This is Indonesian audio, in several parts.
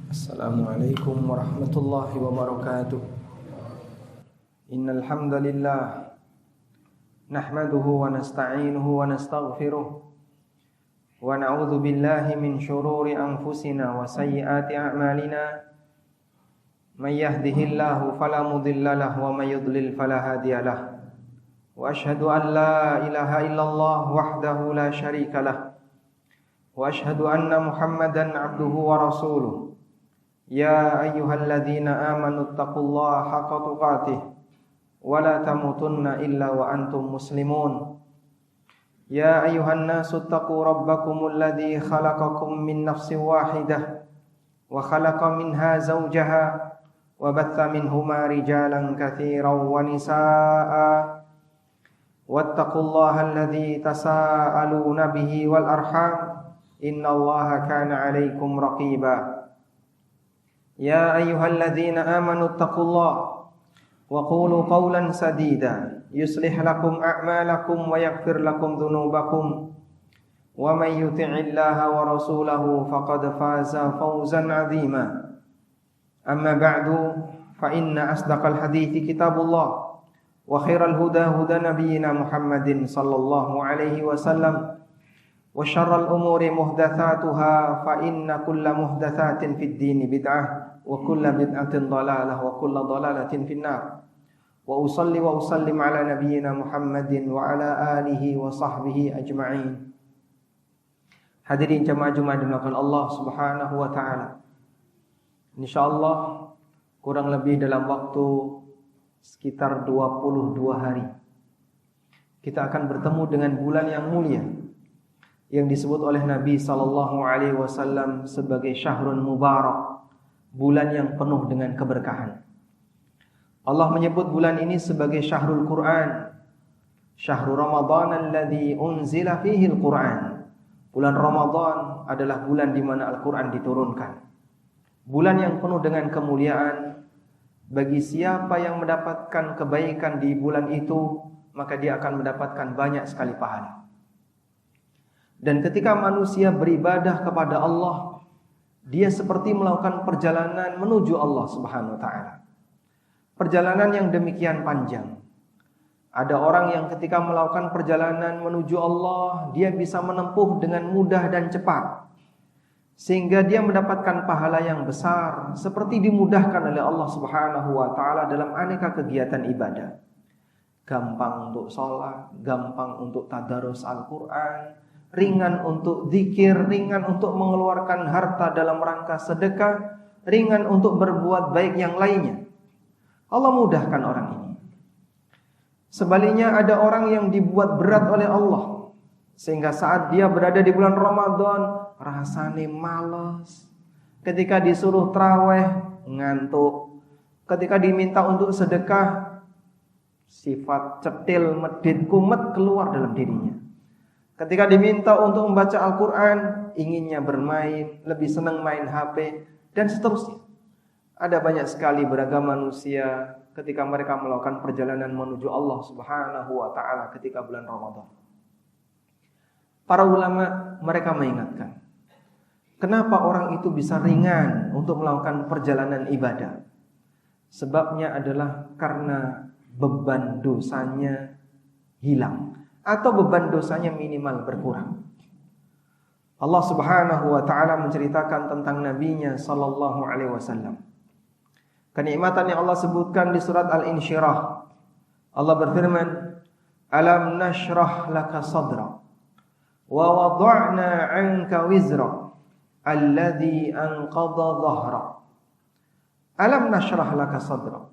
Assalamualaikum warahmatullahi wabarakatuh. Innal hamdalillah nahmaduhu wa nasta'inuhu wa nastaghfiruh wa na'udzu billahi min shururi anfusina wa sayyiati a'malina. May yahdihillahu fala mudilla lahu wa may yudlil fala hadiya lahu. Wa asyhadu an la ilaha illallah wahdahu la syarika lahu. Wa asyhadu anna Muhammadan 'abduhu wa rasuluh. Ya ayyuhalladzina amanu taqullaha haqqa tuqatih wa la tamutunna illa wa antum muslimun. Ya ayyuhan nasu taqu rabbakumul ladzi khalaqakum min nafsin wahidah wa khalaqa minha zawjaha wa batha minhuma rijalan katsiran wa nisaa'a wattaqullaha alladzi tasaaluna bihi wal arham innallaha kana 'alaikum raqiba. Ya ayyuhalladzina amanu taqullaha wa qulu qawlan sadida yuslih lakum a'malakum wa yaghfir lakum dhunubakum wa may yuti'illaha wa rasulahu faqad faza fawzan 'azima. Amma ba'du fa inna asdaqal hadithi kitabullah wa khairal huda huda nabiyyina Muhammadin sallallahu alaihi wasallam wa syarral umuri muhdatsatuha fa inna kulla muhdatsatin fid dini bid'ah wa kulla bid'atin dhalalah wa kulla dhalalatin finnar. Wa usalli wa usallim ala nabiyyina Muhammadin wa ala alihi wa sahbihi ajma'in. Hadirin jamaah Jumat dimuliakan Allah Subhanahu wa taala. Insyaallah kurang lebih dalam waktu sekitar 22 hari kita akan bertemu dengan bulan yang mulia yang disebut oleh Nabi sallallahu alaihi wasallam sebagai syahrun mubarak, bulan yang penuh dengan keberkahan. Allah menyebut bulan ini sebagai syahrul Quran, syahrul Ramadan alladzi unzila fihi al-Quran. Bulan Ramadan adalah bulan di mana Al-Quran diturunkan. Bulan yang penuh dengan kemuliaan. Bagi siapa yang mendapatkan kebaikan di bulan itu, maka dia akan mendapatkan banyak sekali pahala. Dan ketika manusia beribadah kepada Allah, dia seperti melakukan perjalanan menuju Allah Subhanahu wa taala. Perjalanan yang demikian panjang. Ada orang yang ketika melakukan perjalanan menuju Allah, dia bisa menempuh dengan mudah dan cepat, sehingga dia mendapatkan pahala yang besar, seperti dimudahkan oleh Allah Subhanahu wa taala dalam aneka kegiatan ibadah. Gampang untuk sholat, gampang untuk tadarus Al-Quran, ringan untuk zikir, ringan untuk mengeluarkan harta dalam rangka sedekah, ringan untuk berbuat baik yang lainnya. Allah mudahkan orang ini. Sebaliknya ada orang yang dibuat berat oleh Allah, sehingga saat dia berada di bulan Ramadan rasanya malas. Ketika disuruh tarawih ngantuk. Ketika diminta untuk sedekah, sifat cetil, medit, kumet keluar dalam dirinya. Ketika diminta untuk membaca Al-Quran, inginnya bermain, lebih senang main HP, dan seterusnya. Ada banyak sekali beragam manusia ketika mereka melakukan perjalanan menuju Allah Subhanahu wa taala ketika bulan Ramadan. Para ulama mereka mengingatkan, kenapa orang itu bisa ringan untuk melakukan perjalanan ibadah? Sebabnya adalah karena beban dosanya hilang, atau beban dosanya minimal berkurang. Allah Subhanahu wa taala menceritakan tentang nabinya sallallahu alaihi wasallam. Kenikmatan yang Allah sebutkan di surat Al-Insyirah. Allah berfirman, "Alam nashrah laka sadra wa wada'na 'anka wizra alladzi anqadha dhahra." Alam nashrah laka sadra.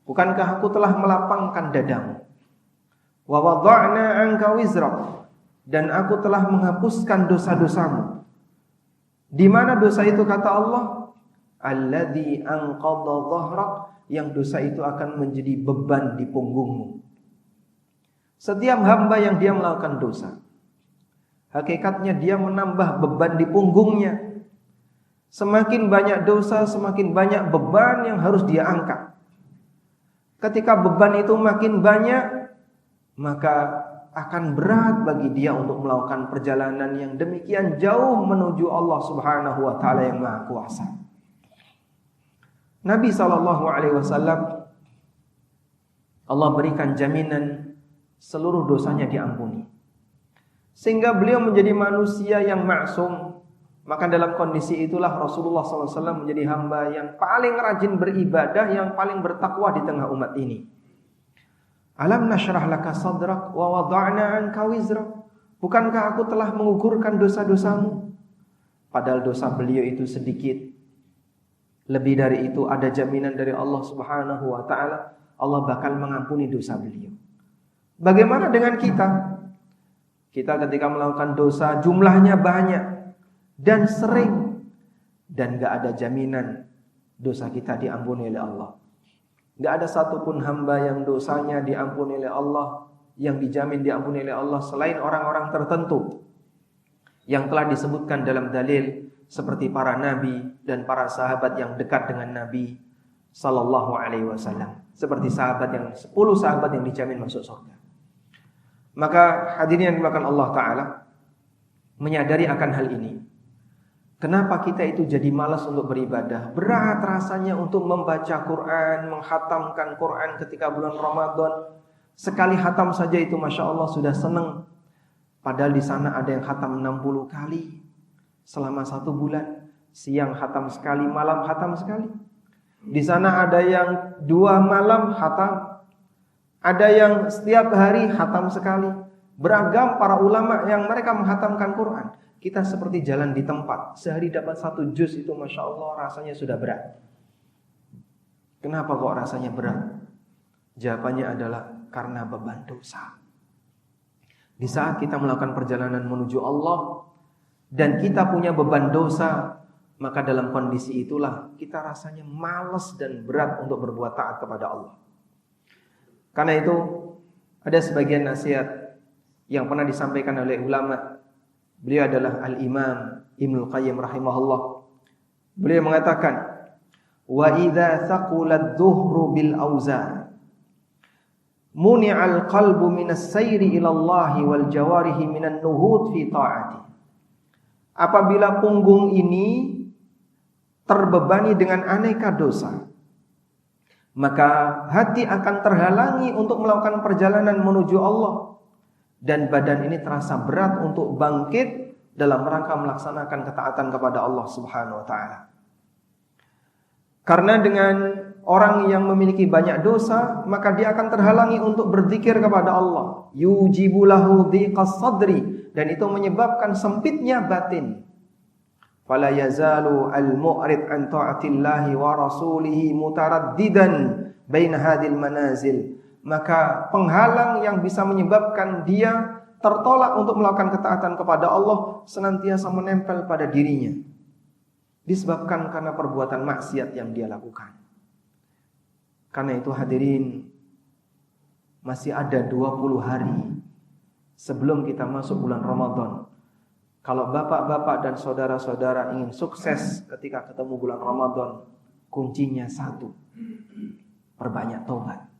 Bukankah aku telah melapangkan dadamu? Wa wada'na 'anka wizra, dan aku telah menghapuskan dosa-dosamu. Di mana dosa itu kata Allah? Alladzi anqadha dhahrak, yang dosa itu akan menjadi beban di punggungmu. Setiap hamba yang dia melakukan dosa, hakikatnya dia menambah beban di punggungnya. Semakin banyak dosa, semakin banyak beban yang harus dia angkat. Ketika beban itu makin banyak, maka akan berat bagi dia untuk melakukan perjalanan yang demikian jauh menuju Allah Subhanahu wa taala yang Maha Kuasa. Nabi SAW, Allah berikan jaminan seluruh dosanya diampuni, sehingga beliau menjadi manusia yang maksum. Maka dalam kondisi itulah Rasulullah SAW menjadi hamba yang paling rajin beribadah, yang paling bertakwa di tengah umat ini. Alam nashrah laka sadrak wa wada'na anka wizrak. Bukankah aku telah menggugurkan dosa-dosamu? Padahal dosa beliau itu sedikit. Lebih dari itu ada jaminan dari Allah Subhanahu wa taala, Allah bakal mengampuni dosa beliau. Bagaimana dengan kita? Kita ketika melakukan dosa jumlahnya banyak dan sering, dan gak ada jaminan dosa kita diampuni oleh Allah. Gak ada satupun hamba yang dosanya diampuni oleh Allah, yang dijamin diampuni oleh Allah, selain orang-orang tertentu yang telah disebutkan dalam dalil, seperti para nabi dan para sahabat yang dekat dengan Nabi sallallahu alaihi wasallam, seperti 10 sahabat yang dijamin masuk surga. Maka hadirin yang dimuliakan Allah taala, menyadari akan hal ini. Kenapa kita itu jadi malas untuk beribadah? Berat rasanya untuk membaca Quran, menghatamkan Quran ketika bulan Ramadan. Sekali hatam saja itu Masya Allah sudah senang. Padahal di sana ada yang hatam 60 kali selama 1 bulan. Siang hatam sekali, malam hatam sekali. Di sana ada yang 2 malam hatam, ada yang setiap hari hatam sekali. Beragam para ulama yang mereka menghatamkan Quran. Kita seperti jalan di tempat, sehari dapat 1 juz itu Masya Allah rasanya sudah berat. Kenapa kok rasanya berat? Jawabannya adalah karena beban dosa. Di saat kita melakukan perjalanan menuju Allah dan kita punya beban dosa, maka dalam kondisi itulah kita rasanya malas dan berat untuk berbuat taat kepada Allah. Karena itu ada sebagian nasihat yang pernah disampaikan oleh ulama. Beliau adalah Al-Imam Ibnul Qayyim rahimahullah. Beliau mengatakan, "Wa idza thaqulad dhuhru bil auzar, muni'al qalbu minas sayri ila Allah wal jawarihi minan nuhud fi ta'ati." Apabila punggung ini terbebani dengan aneka dosa, maka hati akan terhalangi untuk melakukan perjalanan menuju Allah. Dan badan ini terasa berat untuk bangkit dalam rangka melaksanakan ketaatan kepada Allah Subhanahu wa taala. Karena dengan orang yang memiliki banyak dosa, maka dia akan terhalangi untuk berzikir kepada Allah. Yujibu lahu dhiqas sadri, dan itu menyebabkan sempitnya batin. Fala yazalu al-mu'rid an ta'atillahi wa rasulihi mutaraddidan baina hadhil manazil. Maka penghalang yang bisa menyebabkan dia tertolak untuk melakukan ketaatan kepada Allah senantiasa menempel pada dirinya, disebabkan karena perbuatan maksiat yang dia lakukan. Karena itu hadirin, masih ada 20 hari sebelum kita masuk bulan Ramadan. Kalau bapak-bapak dan saudara-saudara ingin sukses ketika ketemu bulan Ramadan, kuncinya 1, perbanyak taubat.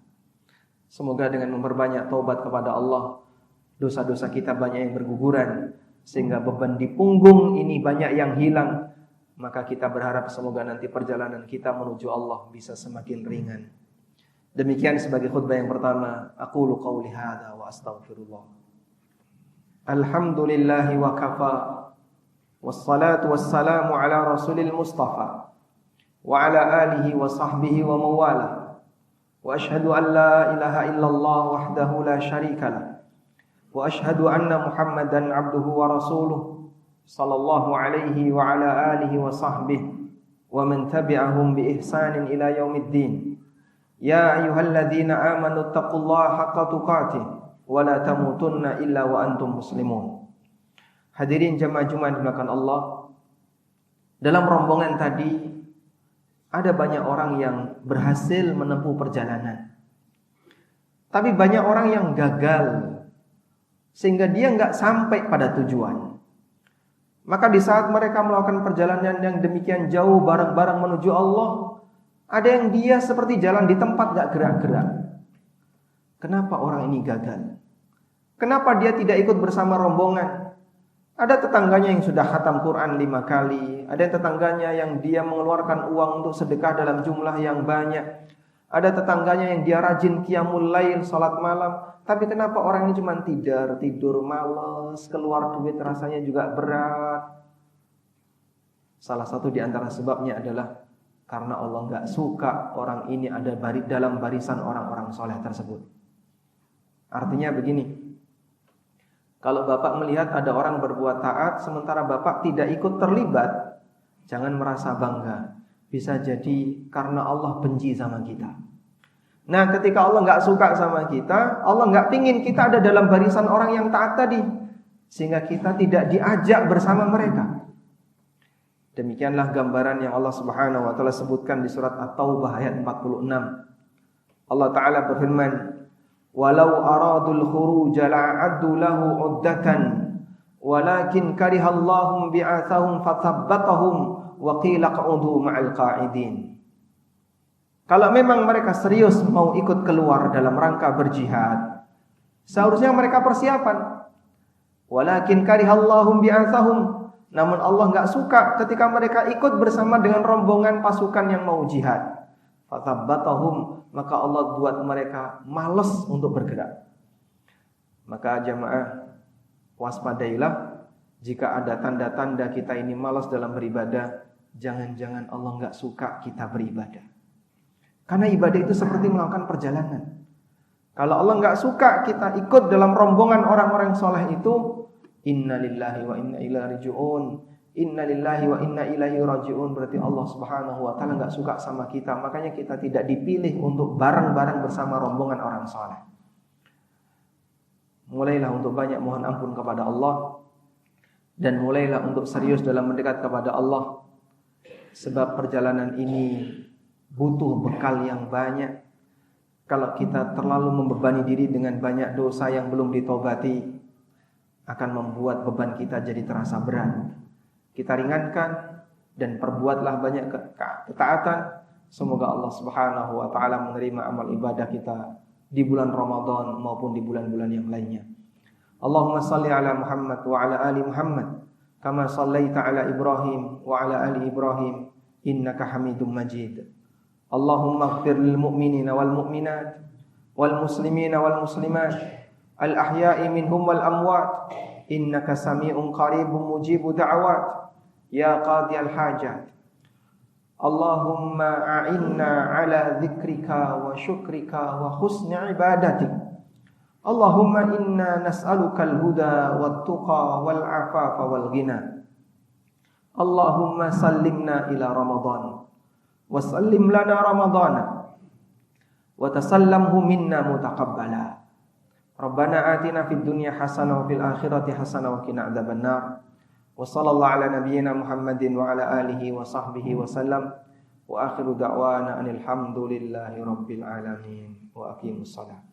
Semoga dengan memperbanyak taubat kepada Allah, dosa-dosa kita banyak yang berguguran, sehingga beban di punggung ini banyak yang hilang. Maka kita berharap semoga nanti perjalanan kita menuju Allah bisa semakin ringan. Demikian sebagai khutbah yang pertama. Aqulu qawli hadza wa astaghfirullah. Alhamdulillahi wa kafa, wassalatu wassalamu ala rasulil mustafa, wa ala alihi wa sahbihi wa mawala. Wa ashhadu an la ilaha illallah wahdahu la syarika lah. Wa ashhadu anna Muhammadan abduhu wa rasuluh sallallahu alaihi wa ala alihi wa sahbihi wa man tabi'ahum bi ihsanin ila yaumiddin. Ya ayyuhalladzina amanu taqullaha haqqa tuqatih wa la tamutunna illa wa antum muslimun. Hadirin jamaah Jumat dimuliakan Allah. Dalam rombongan tadi ada banyak orang yang berhasil menempuh perjalanan, tapi banyak orang yang gagal, sehingga dia nggak sampai pada tujuan. Maka di saat mereka melakukan perjalanan yang demikian jauh bareng-bareng menuju Allah, ada yang dia seperti jalan di tempat nggak gerak-gerak. Kenapa orang ini gagal? Kenapa dia tidak ikut bersama rombongan? Ada tetangganya yang sudah khatam Quran 5 kali. Ada tetangganya yang dia mengeluarkan uang untuk sedekah dalam jumlah yang banyak. Ada tetangganya yang dia rajin qiyamul lail, salat malam. Tapi kenapa orang ini cuma tidur malas, keluar duit rasanya juga berat. Salah satu di antara sebabnya adalah karena Allah enggak suka orang ini ada dalam barisan orang-orang soleh tersebut. Artinya begini. Kalau Bapak melihat ada orang berbuat taat sementara Bapak tidak ikut terlibat, jangan merasa bangga. Bisa jadi karena Allah benci sama kita. Nah, ketika Allah enggak suka sama kita, Allah enggak pingin kita ada dalam barisan orang yang taat tadi, sehingga kita tidak diajak bersama mereka. Demikianlah gambaran yang Allah Subhanahu wa taala sebutkan di surat At-Taubah ayat 46. Allah taala berfirman, "Walau aradul khuruj la'addu lahu 'uddatan, walakin karihallahum bi'atsahum fathabbatahum wa qila qa'udu ma'al qa'idin." Kalau memang mereka serius mau ikut keluar dalam rangka berjihad, seharusnya mereka persiapan. Walakin karihallahum bi'atsahum, namun Allah enggak suka ketika mereka ikut bersama dengan rombongan pasukan yang mau jihad. Fathabbatahum, maka Allah buat mereka malas untuk bergerak. Maka jamaah, waspadailah jika ada tanda-tanda kita ini malas dalam beribadah, jangan-jangan Allah enggak suka kita beribadah. Karena ibadah itu seperti melakukan perjalanan. Kalau Allah enggak suka kita ikut dalam rombongan orang-orang soleh itu, innalillahi wa inna ilaihi raji'un. Innalillahi wa inna ilaihi raji'un, berarti Allah Subhanahu wa taala enggak suka sama kita. Makanya kita tidak dipilih untuk bareng-bareng bersama rombongan orang saleh. Mulailah untuk banyak mohon ampun kepada Allah, dan mulailah untuk serius dalam mendekat kepada Allah. Sebab perjalanan ini butuh bekal yang banyak. Kalau kita terlalu membebani diri dengan banyak dosa yang belum ditobati, akan membuat beban kita jadi terasa berat. Kita ringankan dan perbuatlah banyak ketaatan. Semoga Allah Subhanahu wa taala menerima amal ibadah kita di bulan Ramadan maupun di bulan-bulan yang lainnya. Allahumma salli ala Muhammad wa ala ali Muhammad kama sallaita ala Ibrahim wa ala ali Ibrahim innaka Hamidum Majid. Allahumma ighfir lil mu'minina wal mu'minat wal muslimina wal muslimat al ahya'i minhum wal amwat innaka sami'un qaribun mujibu da'awat ya qadiyal hajat. Allahumma a'inna ala dzikrika wa syukrika wa husni ibadatik. Allahumma inna nas'aluka al-huda wat tuqa wal afafa wal ghina. Allahumma sallimna ila Ramadan wa sallim lana Ramadana wa tasallamhu minna mutaqabbala. Rabbana atina fid dunya hasanah wa fil akhirati hasanah wa qina adzabannar. Wa sallallahu ala nabiyyina Muhammadin wa ala alihi wa sahbihi wa sallam. Wa akhiru da'wana anil hamdulillahi rabbil alamin. Wa aqimus shalah.